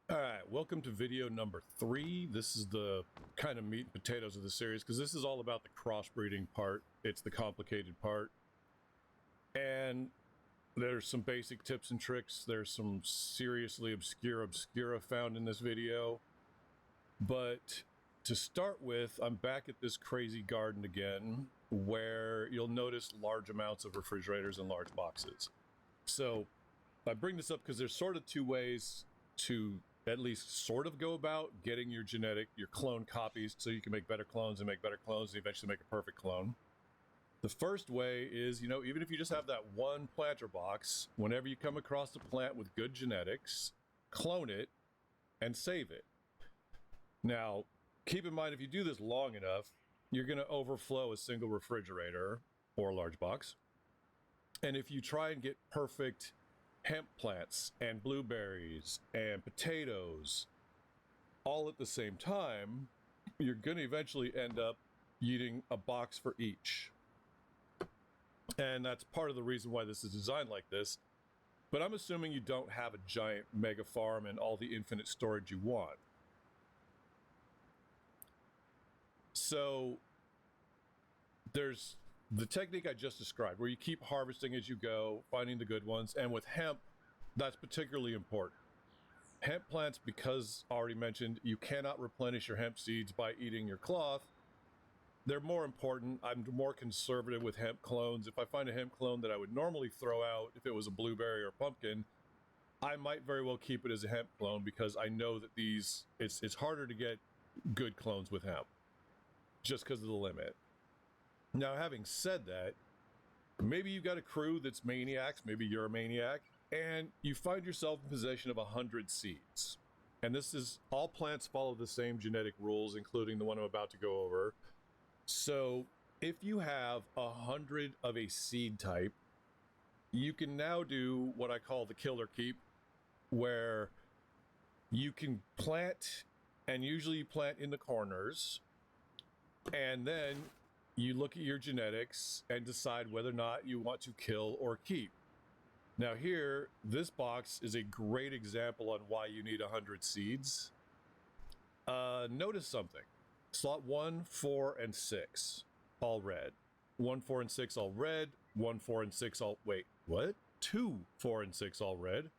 All right, welcome to video number 3. This is the kind of meat and potatoes of the series because this is all about the crossbreeding part. It's the complicated part. And there's some basic tips and tricks. There's some seriously obscura found in this video. But to start with, I'm back at this crazy garden again where you'll notice large amounts of refrigerators and large boxes. So I bring this up because there's sort of two ways to at least sort of go about getting your clone copies so you can make better clones and eventually make a perfect clone. The first way is, even if you just have that one planter box, whenever you come across a plant with good genetics, clone it and save it. Now, keep in mind, if you do this long enough, you're going to overflow a single refrigerator or a large box. And if you try and get perfect hemp plants and blueberries and potatoes all at the same time, you're going to eventually end up eating a box for each. And that's part of the reason why this is designed like this. But I'm assuming you don't have a giant mega farm and all the infinite storage you want. So there's the technique I just described, where you keep harvesting as you go, finding the good ones. And with hemp, that's particularly important. Hemp plants, because already mentioned, you cannot replenish your hemp seeds by eating your cloth. They're more important. I'm more conservative with hemp clones. If I find a hemp clone that I would normally throw out if it was a blueberry or pumpkin, I might very well keep it as a hemp clone because I know that it's harder to get good clones with hemp just because of the limit. Now, having said that, maybe you've got a crew that's maniacs, maybe you're a maniac, and you find yourself in possession of 100 seeds. And this is, all plants follow the same genetic rules, including the one I'm about to go over. So if you have 100 of a seed type, you can now do what I call the killer keep, where you can plant, and usually you plant in the corners, and then you look at your genetics and decide whether or not you want to kill or keep. Now here, this box is a great example on why you need 100 seeds. Notice something. Slot 1, 4, and 6, all red. 1, 4, and 6 all red. 1, 4, and 6 all... Wait, what? 2, 4, and 6 all red.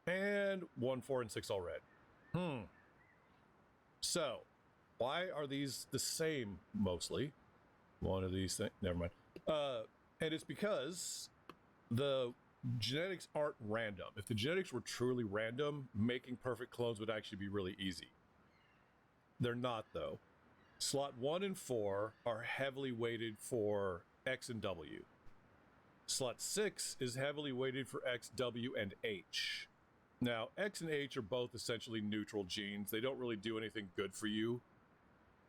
And 1, 4, and 6 all red. So, why are these the same mostly? One of these things, never mind. And it's because the genetics aren't random. If the genetics were truly random, making perfect clones would actually be really easy. They're not, though. Slot 1 and 4 are heavily weighted for X and W. Slot 6 is heavily weighted for X, W, and H. Now, X and H are both essentially neutral genes. They don't really do anything good for you.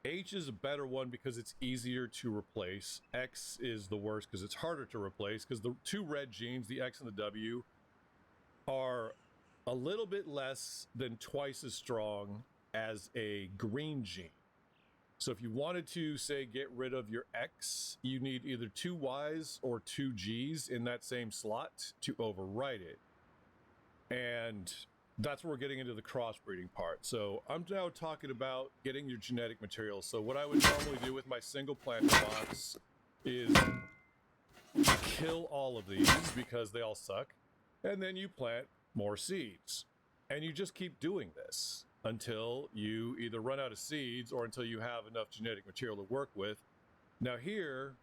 H is a better one because it's easier to replace. X is the worst because it's harder to replace, because the two red genes, the X and the W, are a little bit less than twice as strong as a green gene. So if you wanted to, say, get rid of your X, you need either 2 Ys or 2 Gs in that same slot to overwrite it. And that's where we're getting into the crossbreeding part. So I'm now talking about getting your genetic material. So what I would normally do with my single planter box is kill all of these because they all suck. And then you plant more seeds. And you just keep doing this until you either run out of seeds or until you have enough genetic material to work with. Now here,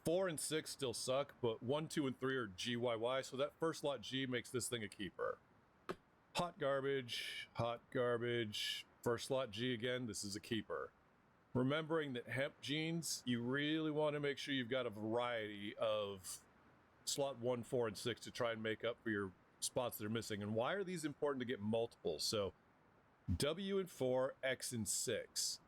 4 and 6 still suck, but 1, 2, and 3 are GYY, so that first slot G makes this thing a keeper. Hot garbage, first slot G again, this is a keeper. Remembering that hemp genes, you really want to make sure you've got a variety of slot 1, 4, and 6 to try and make up for your spots that are missing. And why are these important to get multiples? So W and 4, X and 6.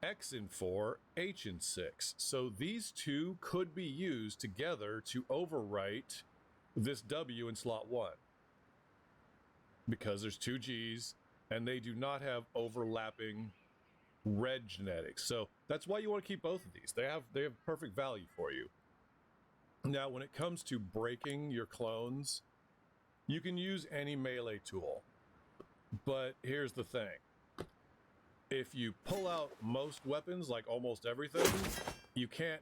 X and 4, H and 6. So these two could be used together to overwrite this W in slot 1. Because there's 2 Gs, and they do not have overlapping red genetics. So that's why you want to keep both of these. They have perfect value for you. Now, when it comes to breaking your clones, you can use any melee tool. But here's the thing. If you pull out most weapons, like almost everything, you can't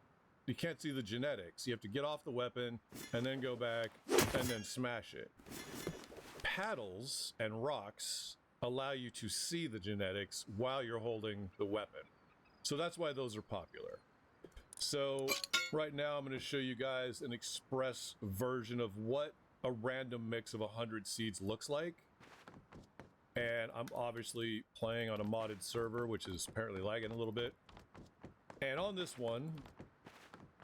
see the genetics. You have to get off the weapon and then go back and then smash it. Paddles and rocks allow you to see the genetics while you're holding the weapon. So that's why those are popular. So right now I'm going to show you guys an express version of what a random mix of 100 seeds looks like. And I'm obviously playing on a modded server, which is apparently lagging a little bit. And on this one,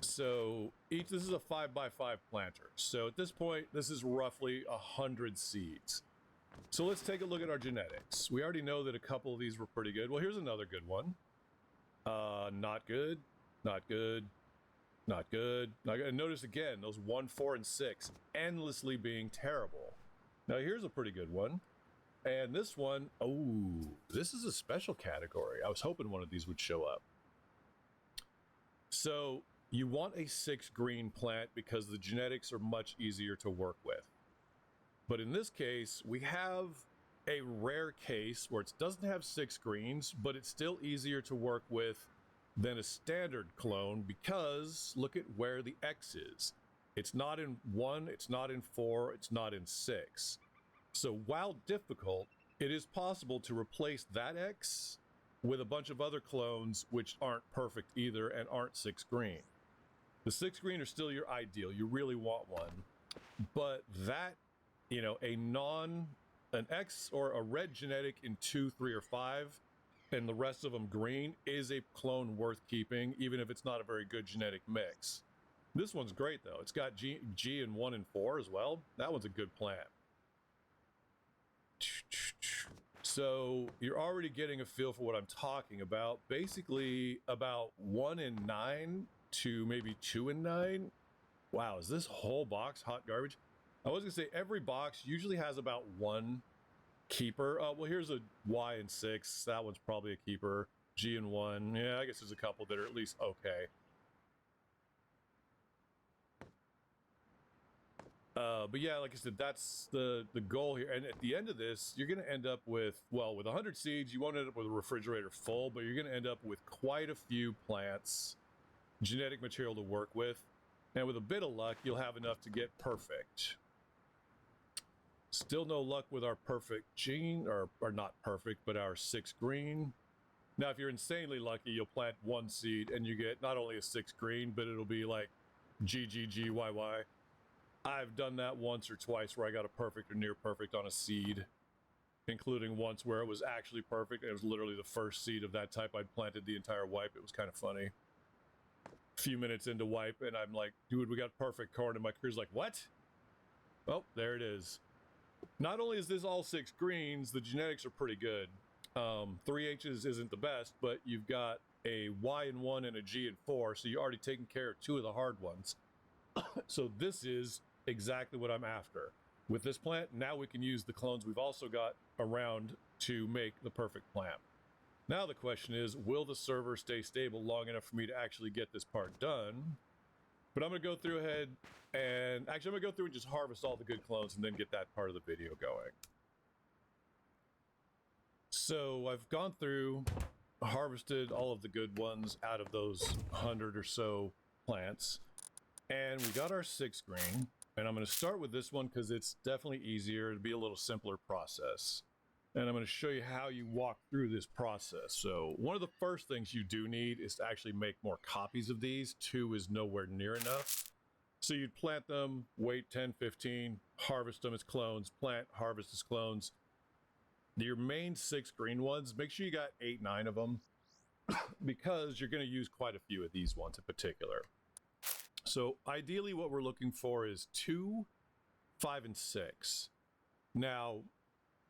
so this is a 5x5 planter. So at this point, this is roughly 100 seeds. So let's take a look at our genetics. We already know that a couple of these were pretty good. Well, here's another good one. Not good, not good, not good, not good. And notice again, those 1, 4, and 6 endlessly being terrible. Now here's a pretty good one. And this one, oh, this is a special category. I was hoping one of these would show up. So you want a 6 green plant because the genetics are much easier to work with. But in this case, we have a rare case where it doesn't have 6 greens, but it's still easier to work with than a standard clone because look at where the X is. It's not in 1, it's not in 4, it's not in 6. So while difficult, it is possible to replace that X with a bunch of other clones which aren't perfect either and aren't 6 green. The 6 green are still your ideal. You really want one. But that, you know, an X or a red genetic in 2, 3, or 5, and the rest of them green is a clone worth keeping, even if it's not a very good genetic mix. This one's great though. It's got G in 1 and 4 as well. That one's a good plant. So you're already getting a feel for what I'm talking about. Basically about 1 in 9 to maybe 2 in 9. Wow, is this whole box hot garbage? I was gonna say every box usually has about 1 keeper. Well, here's a Y in 6. That one's probably a keeper. G in 1. Yeah, I guess there's a couple that are at least okay. But yeah, like I said, that's the goal here. And at the end of this, you're going to end up with, well, with 100 seeds, you won't end up with a refrigerator full, but you're going to end up with quite a few plants, genetic material to work with. And with a bit of luck, you'll have enough to get perfect. Still no luck with our perfect gene, or not perfect, but our 6 green. Now, if you're insanely lucky, you'll plant 1 seed and you get not only a 6 green, but it'll be like GGGYY. I've done that once or twice where I got a perfect or near perfect on a seed, including once where it was actually perfect. It was literally the first seed of that type I'd planted the entire wipe. It was kind of funny. A few minutes into wipe, and I'm like, dude, we got perfect corn. And my crew's like, what? Oh, there it is. Not only is this all 6 greens, the genetics are pretty good. 3H's isn't the best, but you've got a Y in 1 and a G in 4, so you're already taking care of 2 of the hard ones. So this is exactly what I'm after. With this plant, now we can use the clones we've also got around to make the perfect plant. Now the question is, will the server stay stable long enough for me to actually get this part done? But I'm going to go through ahead and actually I'm going to go through and just harvest all the good clones and then get that part of the video going. So I've gone through, harvested all of the good ones out of those 100 or so plants. And we got our 6 green, and I'm going to start with this one because it's definitely easier. It'll be a little simpler process. And I'm going to show you how you walk through this process. So one of the first things you do need is to actually make more copies of these. 2 is nowhere near enough. So you'd plant them, wait 10, 15, harvest them as clones, plant, harvest as clones. Your main 6 green ones, make sure you got 8, 9 of them because you're going to use quite a few of these ones in particular. So ideally what we're looking for is 2, 5, and 6. Now,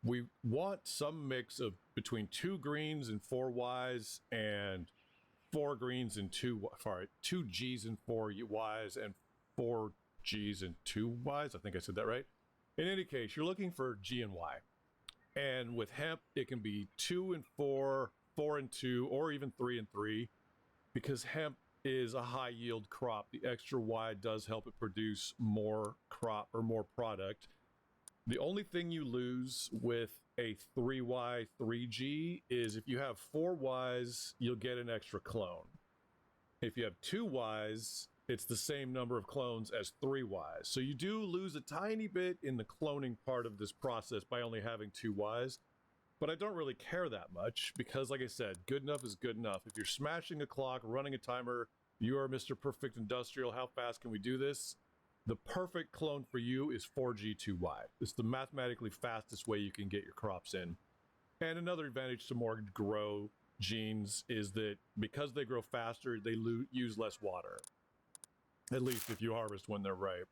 we want some mix of between 2 greens and 4 Ys and 4 greens and 2 Gs and 4 Ys and 4 Gs and 2 Ys. I think I said that right. In any case, you're looking for G and Y. And with hemp, it can be 2 and 4, 4 and 2, or even 3 and 3, because hemp is a high yield crop. The extra Y does help it produce more crop or more product. The only thing you lose with a 3Y 3G is if you have 4 Ys, you'll get an extra clone. If you have 2 Ys, it's the same number of clones as 3 Ys. So you do lose a tiny bit in the cloning part of this process by only having 2 Ys. But I don't really care that much because, like I said, good enough is good enough. If you're smashing a clock, running a timer, you are Mr. Perfect Industrial. How fast can we do this? The perfect clone for you is 4G2Y. It's the mathematically fastest way you can get your crops in. And another advantage to more grow genes is that because they grow faster, they use less water. At least if you harvest when they're ripe.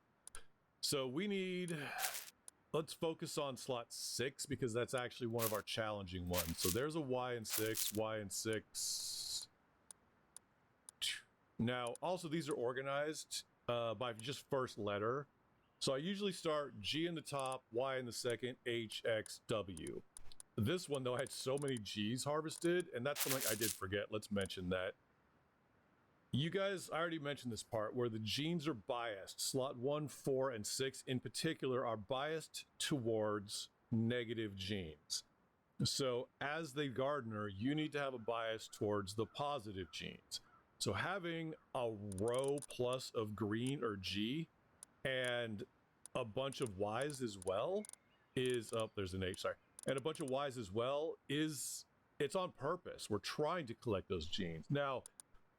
So we need... Let's focus on slot 6 because that's actually one of our challenging ones. So there's a Y in 6, Y in 6. Now, also these are organized by just first letter. So I usually start G in the top, Y in the second, H, X, W. This one, though, I had so many G's harvested, and that's something I did forget. Let's mention that. You guys, I already mentioned this part where the genes are biased. Slot 1, 4, and 6 in particular are biased towards negative genes. So as the gardener, you need to have a bias towards the positive genes. So having a row plus of green or G and a bunch of Y's as well is, oh, there's an H, sorry. And a bunch of Y's as well is, it's on purpose. We're trying to collect those genes. Now,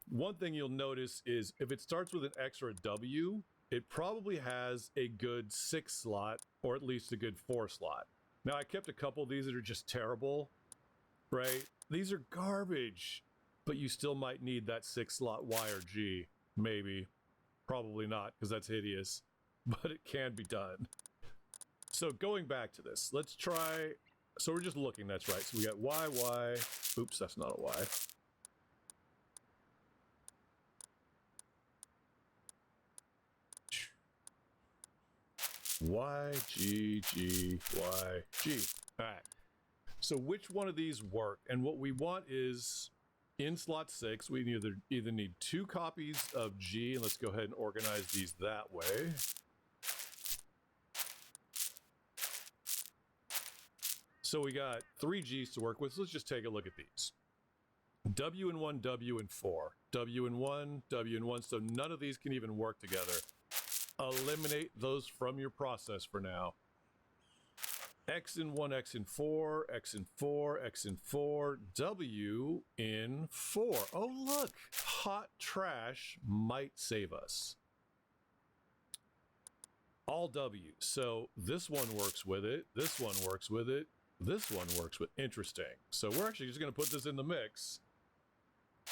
one thing you'll notice is if it starts with an X or a W, it probably has a good 6 slot or at least a good 4 slot. Now, I kept a couple of these that are just terrible, right? These are garbage, but you still might need that 6 slot Y or G, maybe. Probably not, because that's hideous, but it can be done. So going back to this, let's try, so we're just looking, that's right. So we got Y, Y, oops, that's not a Y. Y, G, G, Y, G. All right. So which one of these work? And what we want is in slot 6, we either need 2 copies of G, and let's go ahead and organize these that way. So we got 3 G's to work with. So let's just take a look at these. W and 1, W and 4. W and 1, W and 1. So none of these can even work together. Eliminate those from your process for now. X in 1, X in 4, X in 4, X in 4, W in 4. Oh, look, hot trash might save us. All W. So this one works with it. This one works with it. This one works with. Interesting. So we're actually just going to put this in the mix.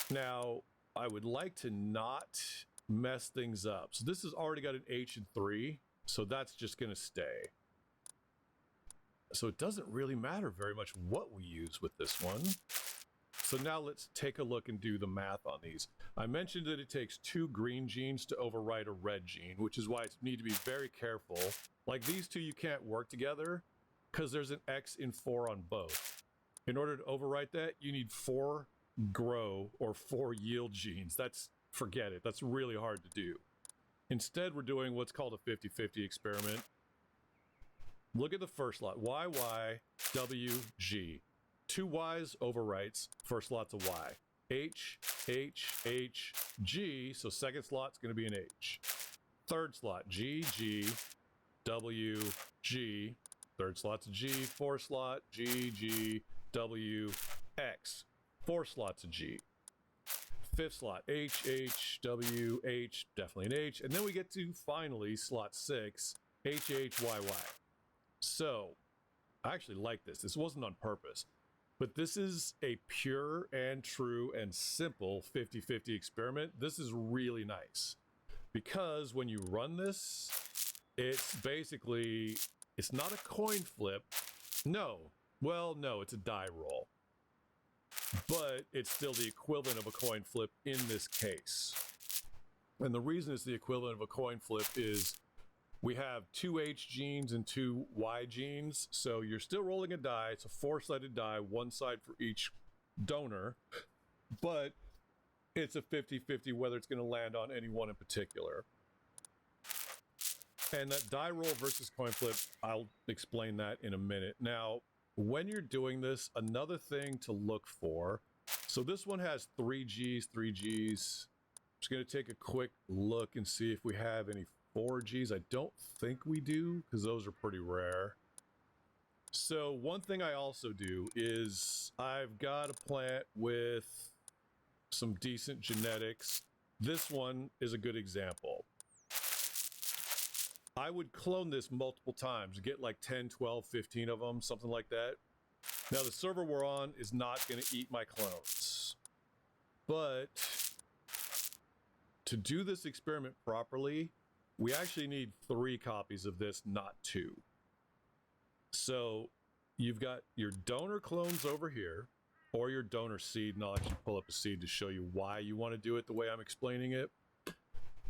Now, I would like to not mess things up. So this has already got an H in 3, so that's just going to stay. So it doesn't really matter very much what we use with this one. So now let's take a look and do the math on these. I mentioned that it takes 2 green genes to overwrite a red gene, which is why you need to be very careful. Like these two, you can't work together because there's an X in 4 on both. In order to overwrite that, you need 4 grow or 4 yield genes. Forget it. That's really hard to do. Instead, we're doing what's called a 50-50 experiment. Look at the first slot. Y, Y, W, G. 2 Y's overwrites. First slot's a Y. H, H, H, G. So second slot's going to be an H. Third slot, G, G, W, G. Third slot's a G. Fourth slot, G, G, W, X. Fourth slot's a G. Fifth slot, H, H, W, H, definitely an H. And then we get to, finally, slot 6, H, H, Y, Y. So, I actually like this. This wasn't on purpose. But this is a pure and true and simple 50-50 experiment. This is really nice. Because when you run this, it's basically, it's not a coin flip. No. Well, no, it's a die roll. But it's still the equivalent of a coin flip in this case. And the reason it's the equivalent of a coin flip is we have 2 H genes and 2 Y genes. So you're still rolling a die. It's a 4-sided die, 1 side for each donor. But it's a 50-50 whether it's going to land on any one in particular. And that die roll versus coin flip, I'll explain that in a minute. Now, when you're doing this, another thing to look for. So this one has 3Gs, 3Gs. Just going to take a quick look and see if we have any 4Gs. I don't think we do, because those are pretty rare. So one thing I also do is I've got a plant with some decent genetics. This one is a good example. I would clone this multiple times, get like 10, 12, 15 of them, something like that. Now the server we're on is not going to eat my clones. But to do this experiment properly, we actually need 3 copies of this, not 2. So you've got your donor clones over here, or your donor seed, and I'll actually pull up a seed to show you why you want to do it the way I'm explaining it.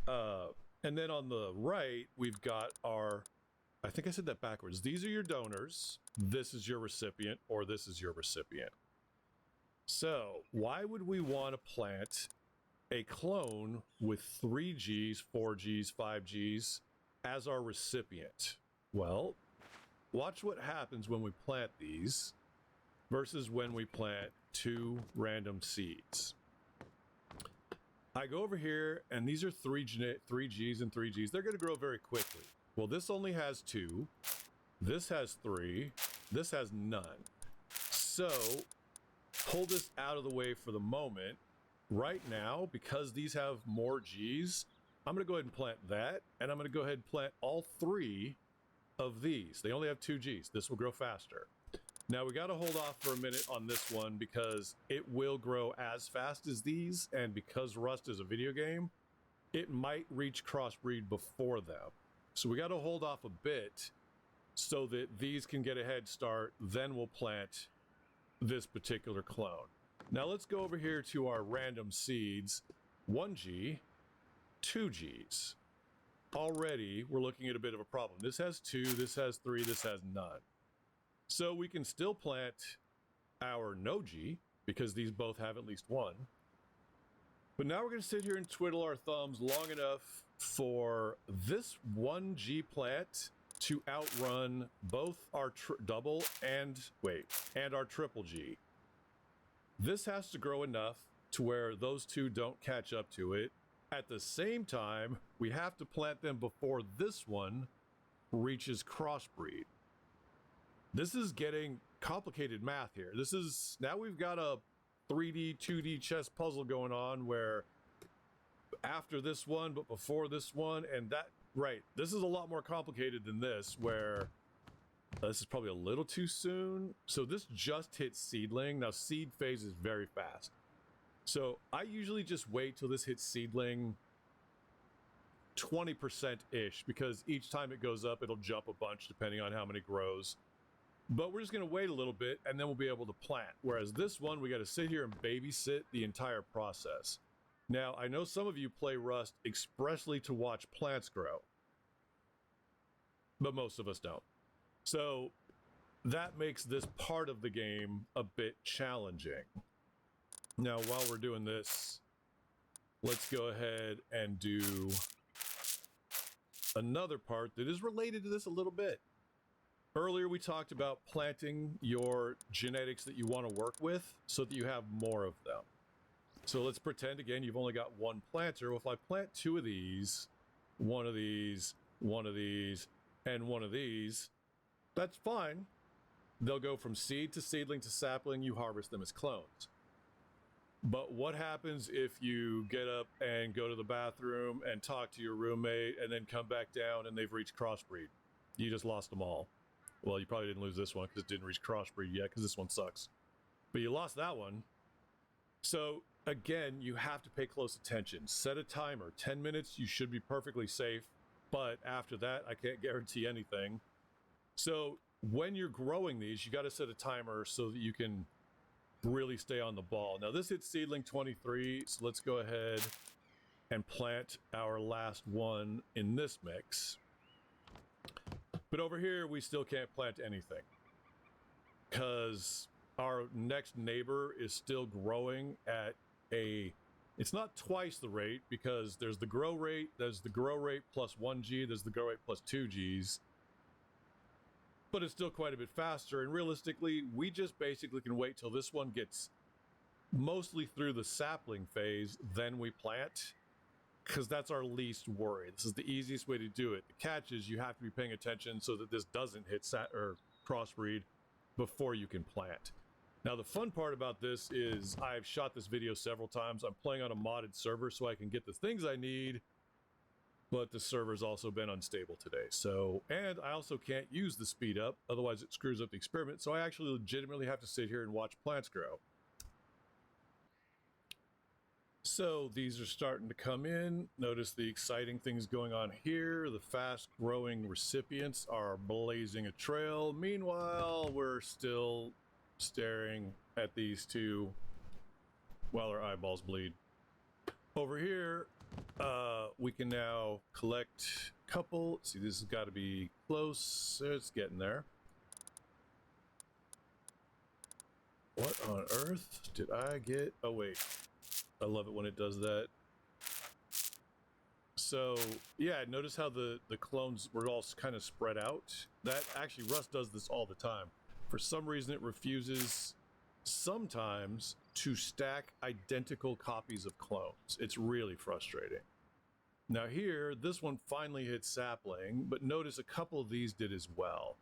And then on the right, we've got our, I think I said that backwards. These are your donors, this is your recipient, or this is your recipient. So why would we want to plant a clone with 3Gs, 4Gs, 5Gs as our recipient? Well, watch what happens when we plant these versus when we plant 2 random seeds. I go over here, and these are 3Gs and 3Gs. They're going to grow very quickly. Well, this only has 2. This has 3. This has none. So, pull this out of the way for the moment. Right now, because these have more Gs, I'm going to go ahead and plant that, and I'm going to go ahead and plant all 3 of these. They only have 2 Gs. This will grow faster. Now we got to hold off for a minute on this one because it will grow as fast as these, and because Rust is a video game, it might reach crossbreed before them. So we got to hold off a bit so that these can get a head start, then we'll plant this particular clone. Now let's go over here to our random seeds. 1G, 2Gs. Already we're looking at a bit of a problem. This has 2, this has 3, this has none. So we can still plant our no G, because these both have at least 1. But now we're going to sit here and twiddle our thumbs long enough for this 1G plant to outrun both our double and our triple G. This has to grow enough to where those 2 don't catch up to it. At the same time, we have to plant them before this one reaches crossbreed. This is getting complicated math here. Now we've got a 3D, 2D chess puzzle going on where after this one, but before this one, and that, right, this is a lot more complicated than this, where this is probably a little too soon. So this just hit seedling. Now seed phase is very fast. So I usually just wait till this hits seedling 20%-ish, because each time it goes up, it'll jump a bunch depending on how many grows. But we're just going to wait a little bit, and then we'll be able to plant. Whereas this one, we got to sit here and babysit the entire process. Now, I know some of you play Rust expressly to watch plants grow, but most of us don't. So that makes this part of the game a bit challenging. Now, while we're doing this, let's go ahead and do another part that is related to this a little bit. Earlier, we talked about planting your genetics that you want to work with so that you have more of them. So let's pretend, again, you've only got 1 planter. Well, if I plant 2 of these, 1 of these, 1 of these, and 1 of these, that's fine. They'll go from seed to seedling to sapling. You harvest them as clones. But what happens if you get up and go to the bathroom and talk to your roommate and then come back down and they've reached crossbreed? You just lost them all. Well, you probably didn't lose this one because it didn't reach crossbreed yet, because this one sucks. But you lost that one. So again, you have to pay close attention. Set a timer. 10 minutes, you should be perfectly safe. But after that, I can't guarantee anything. So when you're growing these, you got to set a timer so that you can really stay on the ball. Now this hits seedling 23, so let's go ahead and plant our last one in this mix. But over here, we still can't plant anything because our next neighbor is still growing at a It's not twice the rate because there's the grow rate, there's the grow rate plus 1G, there's the grow rate plus 2Gs. But it's still quite a bit faster, and realistically, we just basically can wait till this one gets mostly through the sapling phase, then we plant, because that's our least worry. This is the easiest way to do it. The catch is you have to be paying attention so that this doesn't hit or crossbreed before you can plant. Now, the fun part about this is I've shot this video several times. I'm playing on a modded server so I can get the things I need, but the server's also been unstable today. So, and I also can't use the speed up, otherwise it screws up the experiment. So I actually legitimately have to sit here and watch plants grow. So these are starting to come in. Notice the exciting things going on here. The fast growing recipients are blazing a trail. Meanwhile, we're still staring at these two while our eyeballs bleed. Over here, we can now collect a couple. Let's see, this has got to be close. It's getting there. What on earth did I get? Oh, wait. I love it when it does that. So, yeah, notice how the clones were all kind of spread out. That actually, Rust does this all the time. For some reason, it refuses sometimes to stack identical copies of clones. It's really frustrating. Now here, this one finally hit sapling, but notice a couple of these did as well.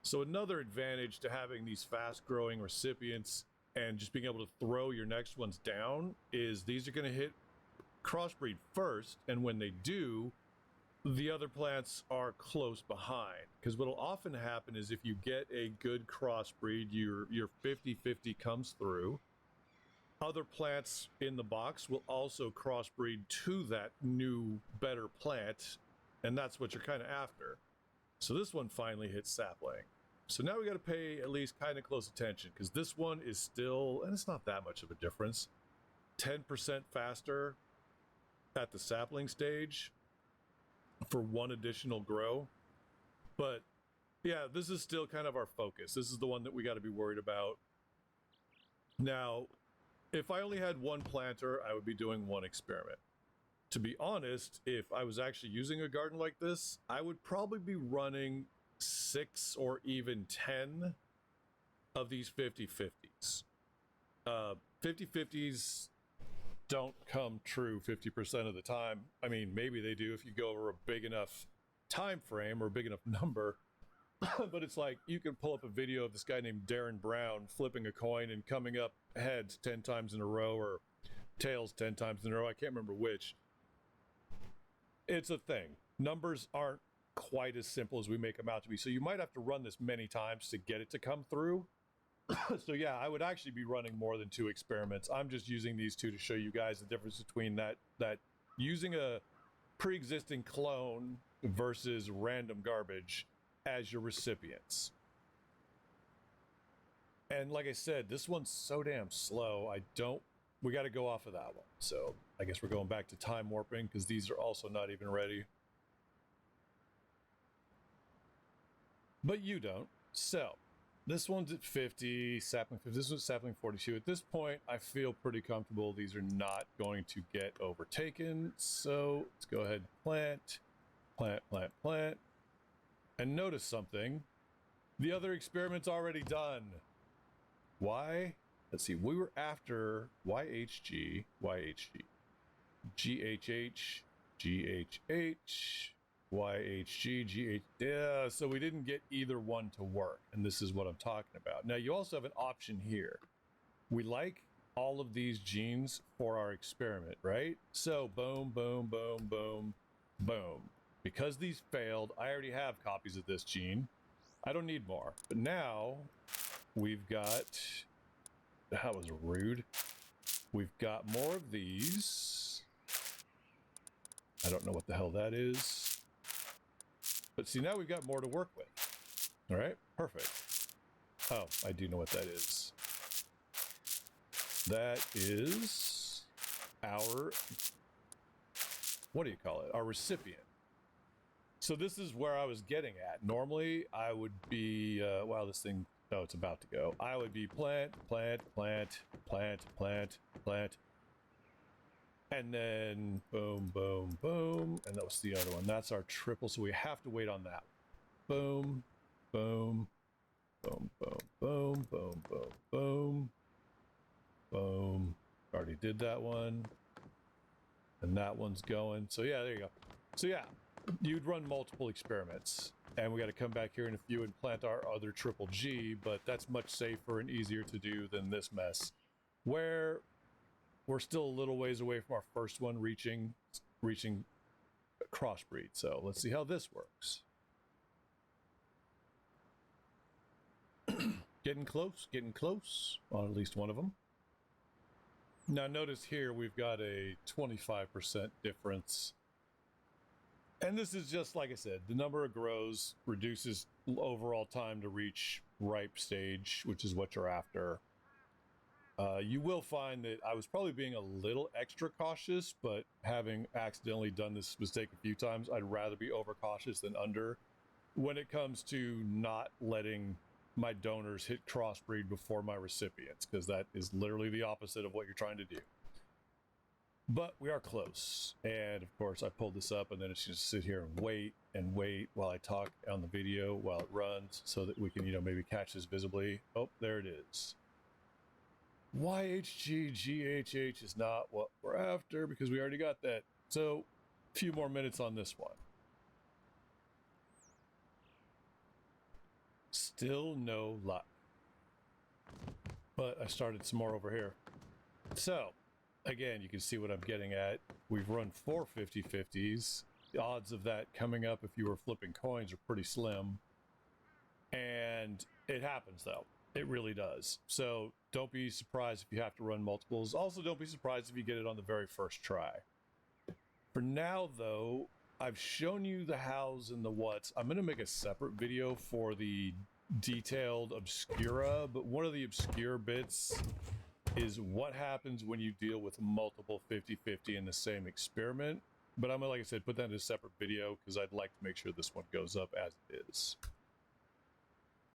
So another advantage to having these fast-growing recipients and just being able to throw your next ones down is these are going to hit crossbreed first, and when they do, the other plants are close behind. Because what will often happen is if you get a good crossbreed, your 50-50 comes through. Other plants in the box will also crossbreed to that new, better plant, and that's what you're kind of after. So this one finally hit sapling. So now we got to pay at least kind of close attention, because this one is still, and it's not that much of a difference, 10% faster at the sapling stage for one additional grow. But yeah, this is still kind of our focus. This is the one that we got to be worried about. Now, if I only had one planter, I would be doing one experiment. To be honest, if I was actually using a garden like this, I would probably be running 6 or even 10 of these 50-50s. 50-50s don't come true 50% of the time. I mean, maybe they do if you go over a big enough time frame or a big enough number. But it's like you can pull up a video of this guy named Darren Brown flipping a coin and coming up heads 10 times in a row or tails 10 times in a row. I can't remember which. It's a thing. Numbers aren't quite as simple as we make them out to be. So you might have to run this many times to get it to come through. So yeah, I would actually be running more than 2 experiments. I'm just using these 2 to show you guys the difference between that using a pre-existing clone versus random garbage as your recipients. And like I said, this one's so damn slow. We got to go off of that one. So I guess we're going back to time warping because these are also not even ready. But you don't. So this one's at 50, sapling 50. This one's sapling 42. At this point, I feel pretty comfortable these are not going to get overtaken. So let's go ahead and plant, plant, plant, plant. And notice something. The other experiment's already done. Why? Let's see. We were after YHG, GHH, YHG, GH. Yeah, so we didn't get either one to work. And this is what I'm talking about. Now, you also have an option here. We like all of these genes for our experiment, right? So boom, boom, boom, boom, boom. Because these failed, I already have copies of this gene. I don't need more. But now we've got, that was rude. We've got more of these. I don't know what the hell that is. But see, now we've got more to work with. All right, perfect. Oh, I do know what that is. That is our, what do you call it? Our recipient. So this is where I was getting at. Normally, I would be, wow, this thing, oh, it's about to go. I would be plant, plant, plant, plant, plant, plant. And then boom, boom, boom. And that was the other one. That's our triple. So we have to wait on that. Boom, boom, boom, boom, boom, boom, boom, boom, boom. Already did that one. And that one's going. So yeah, there you go. So yeah, you'd run multiple experiments. And we got to come back here in a few and plant our other triple G, but that's much safer and easier to do than this mess, where we're still a little ways away from our first one reaching crossbreed. So let's see how this works. Getting close on at least one of them. Now notice here we've got a 25% difference. And this is just, like I said, the number of grows reduces overall time to reach ripe stage, which is what you're after. You will find that I was probably being a little extra cautious, but having accidentally done this mistake a few times, I'd rather be overcautious than under when it comes to not letting my donors hit crossbreed before my recipients, because that is literally the opposite of what you're trying to do. But we are close, and of course I pulled this up, and then it's just sit here and wait while I talk on the video while it runs, so that we can, maybe catch this visibly. Oh, there it is. YHG GHH is not what we're after because we already got that. So a few more minutes on this one. Still no luck. But I started some more over here. So again, you can see what I'm getting at. We've run 4 50-50s. The odds of that coming up if you were flipping coins are pretty slim. And it happens though. It really does. So don't be surprised if you have to run multiples. Also, don't be surprised if you get it on the very first try. For now though, I've shown you the hows and the whats. I'm going to make a separate video for the detailed obscura, but one of the obscure bits is what happens when you deal with multiple 50-50 in the same experiment. But I'm going to, like I said, put that in a separate video because I'd like to make sure this one goes up as it is.